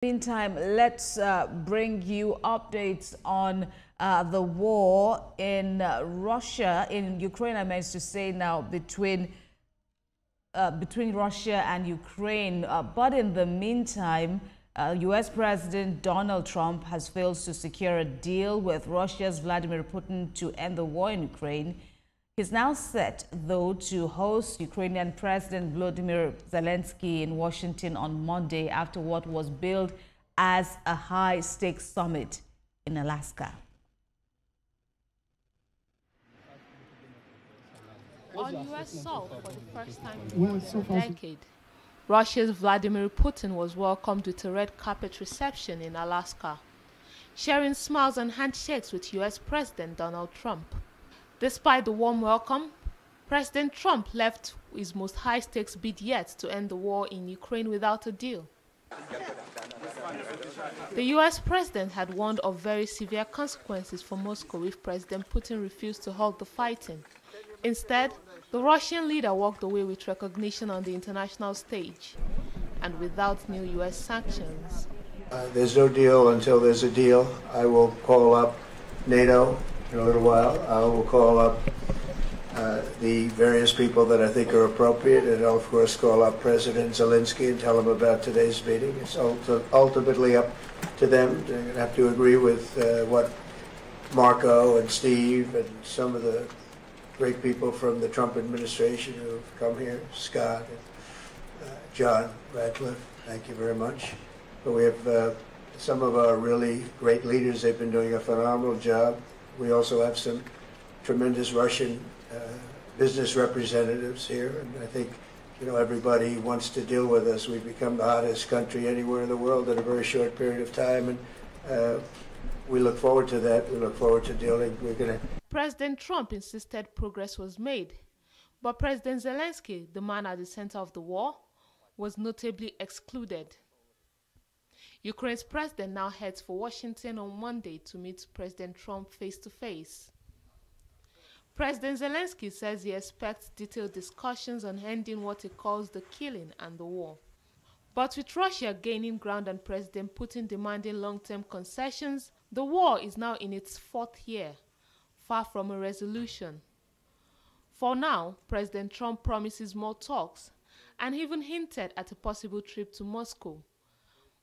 Meantime, let's bring you updates on the war in Russia, in Ukraine, I meant to say now, between Russia and Ukraine. But in the meantime, U.S. President Donald Trump has failed to secure a deal with Russia's Vladimir Putin to end the war in Ukraine. He's now set, though, to host Ukrainian President Volodymyr Zelensky in Washington on Monday after what was billed as a high-stakes summit in Alaska. On U.S. soil for the first time in more than a decade, Russia's Vladimir Putin was welcomed with a red carpet reception in Alaska, sharing smiles and handshakes with U.S. President Donald Trump. Despite the warm welcome, President Trump left his most high-stakes bid yet to end the war in Ukraine without a deal. The U.S. president had warned of very severe consequences for Moscow if President Putin refused to halt the fighting. Instead, the Russian leader walked away with recognition on the international stage and without new U.S. sanctions. There's no deal until there's a deal. I will call up NATO in a little while. I will call up the various people that I think are appropriate, and I'll, of course, call up President Zelensky and tell him about today's meeting. It's ultimately up to them. They're going to have to agree with what Marco and Steve and some of the great people from the Trump administration who have come here, Scott and John Radcliffe, thank you very much. But we have some of our really great leaders. They've been doing a phenomenal job. We also have some tremendous Russian business representatives here, and I think, you know, everybody wants to deal with us. We've become the hottest country anywhere in the world in a very short period of time, and we look forward to that. We look forward to dealing. President Trump insisted progress was made, but President Zelensky, the man at the center of the war, was notably excluded. Ukraine's president now heads for Washington on Monday to meet President Trump face-to-face. President Zelensky says he expects detailed discussions on ending what he calls the killing and the war. But with Russia gaining ground and President Putin demanding long-term concessions, the war is now in its fourth year, far from a resolution. For now, President Trump promises more talks and even hinted at a possible trip to Moscow.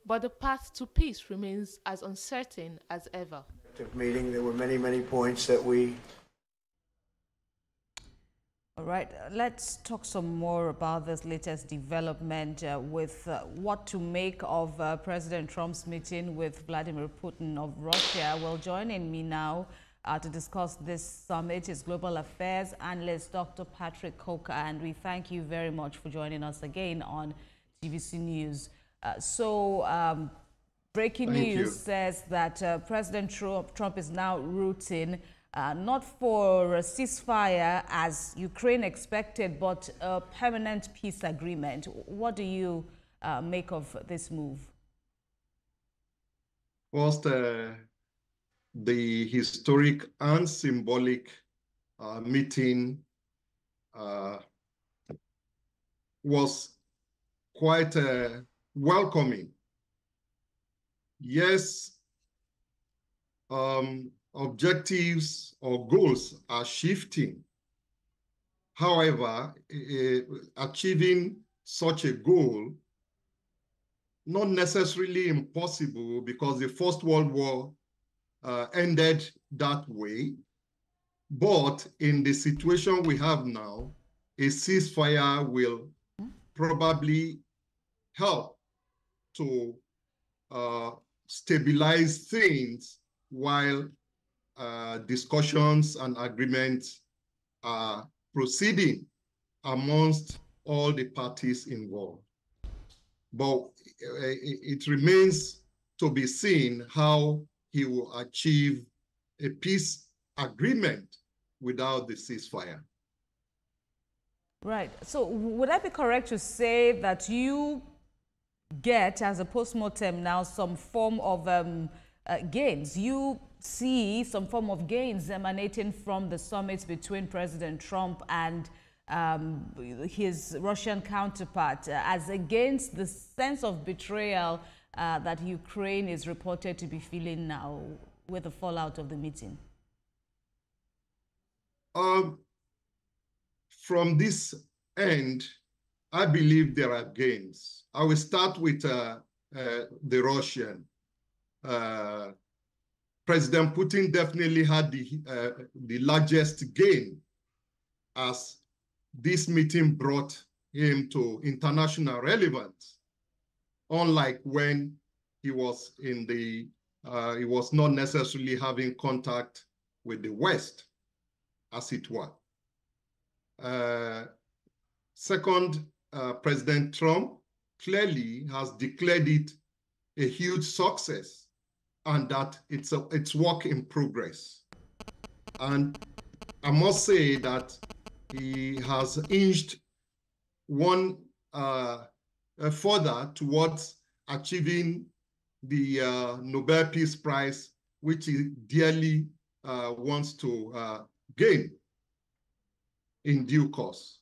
But the path to peace remains as uncertain as ever. Meeting, there were many, many points that we... All right, let's talk some more about this latest development with what to make of President Trump's meeting with Vladimir Putin of Russia. Well, joining me now to discuss this summit is Global Affairs analyst Dr. Patrick Coker, and we thank you very much for joining us again on TVC News. Breaking news says that President Trump is now rooting not for a ceasefire as Ukraine expected, but a permanent peace agreement. What do you make of this move? First, the historic and symbolic meeting was quite welcoming. Yes, objectives or goals are shifting. However, achieving such a goal, not necessarily impossible, because the First World War ended that way. But in the situation we have now, a ceasefire will probably help to stabilize things while discussions and agreements are proceeding amongst all the parties involved. But it remains to be seen how he will achieve a peace agreement without the ceasefire. Right. So would I be correct to say that you get, as a postmortem now, some form of gains? You see some form of gains emanating from the summit between President Trump and his Russian counterpart, as against the sense of betrayal that Ukraine is reported to be feeling now with the fallout of the meeting? From this end, I believe there are gains. I will start with the Russian. President Putin definitely had the largest gain, as this meeting brought him to international relevance, unlike when he was he was not necessarily having contact with the West, as it were. Second, President Trump clearly has declared it a huge success, and that it's work in progress. And I must say that he has inched one further towards achieving the Nobel Peace Prize, which he dearly wants to gain in due course.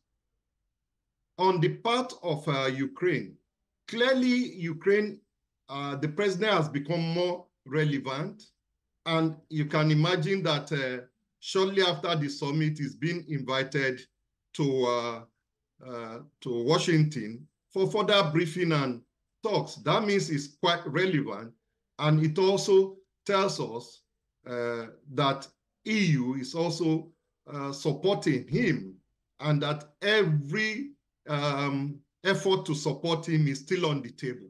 On the part of Ukraine, clearly Ukraine, the president has become more relevant, and you can imagine that shortly after the summit, he's been invited to Washington for further briefing and talks. That means it's quite relevant, and it also tells us that EU is also supporting him, and that every effort to support him is still on the table.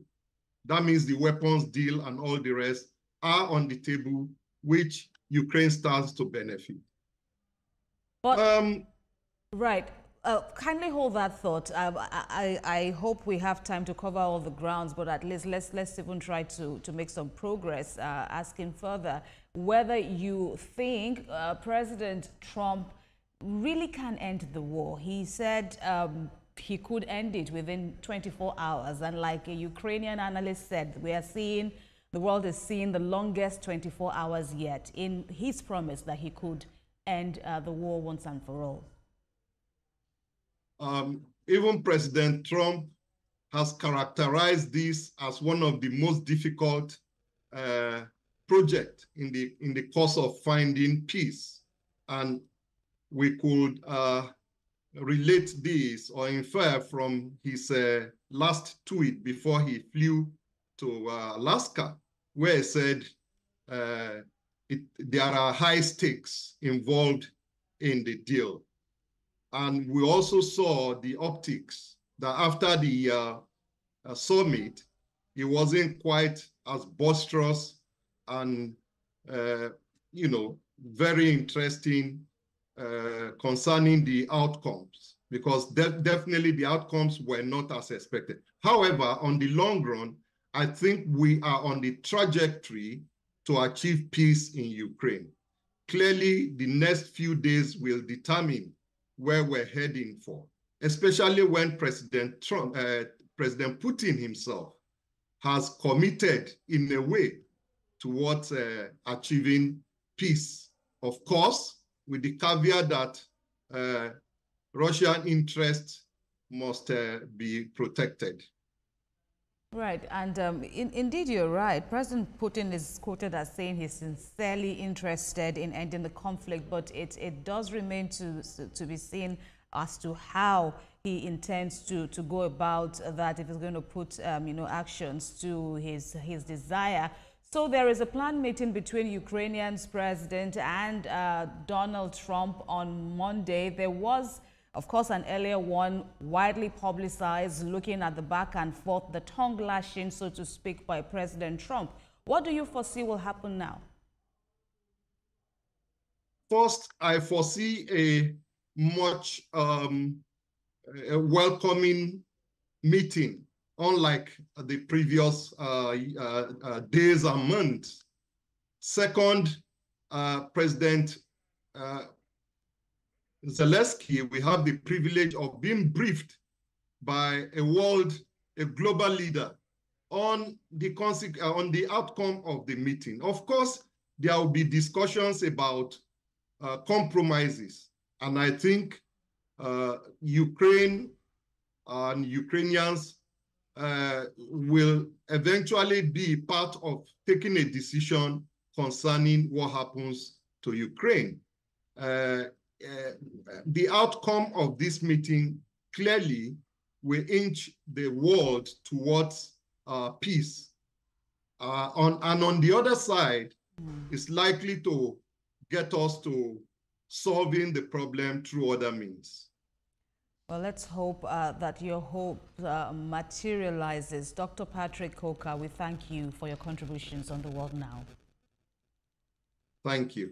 That means the weapons deal and all the rest are on the table, which Ukraine stands to benefit. But, right. Kindly hold that thought. I hope we have time to cover all the grounds, but at least let's even try to make some progress, asking further whether you think President Trump really can end the war. He said he could end it within 24 hours. And like a Ukrainian analyst said, the world is seeing the longest 24 hours yet in his promise that he could end the war once and for all. Even President Trump has characterized this as one of the most difficult projects in the course of finding peace. And we could relate this or infer from his last tweet before he flew to Alaska, where he said there are high stakes involved in the deal. And we also saw the optics that after the summit, it wasn't quite as boisterous and, very interesting concerning the outcomes, because definitely the outcomes were not as expected. However, on the long run, I think we are on the trajectory to achieve peace in Ukraine. Clearly, the next few days will determine where we're heading for, especially when President Putin himself has committed in a way towards achieving peace. Of course, with the caveat that Russian interests must be protected. Right, and indeed you're right. President Putin is quoted as saying he's sincerely interested in ending the conflict, but it does remain to be seen as to how he intends to go about that, if he's going to put actions to his desire. So there is a planned meeting between Ukrainian's president and Donald Trump on Monday. There was, of course, an earlier one widely publicized, looking at the back and forth, the tongue lashing, so to speak, by President Trump. What do you foresee will happen now? First, I foresee a much welcoming meeting, unlike the previous days and months. Second, President Zelensky, we have the privilege of being briefed by a global leader on the outcome of the meeting. Of course, there will be discussions about compromises, and I think Ukraine and Ukrainians will eventually be part of taking a decision concerning what happens to Ukraine. The outcome of this meeting clearly will inch the world towards peace. And on the other side, it's likely to get us to solving the problem through other means. Well, let's hope that your hope materializes. Dr. Patrick Coker, we thank you for your contributions on The World Now. Thank you.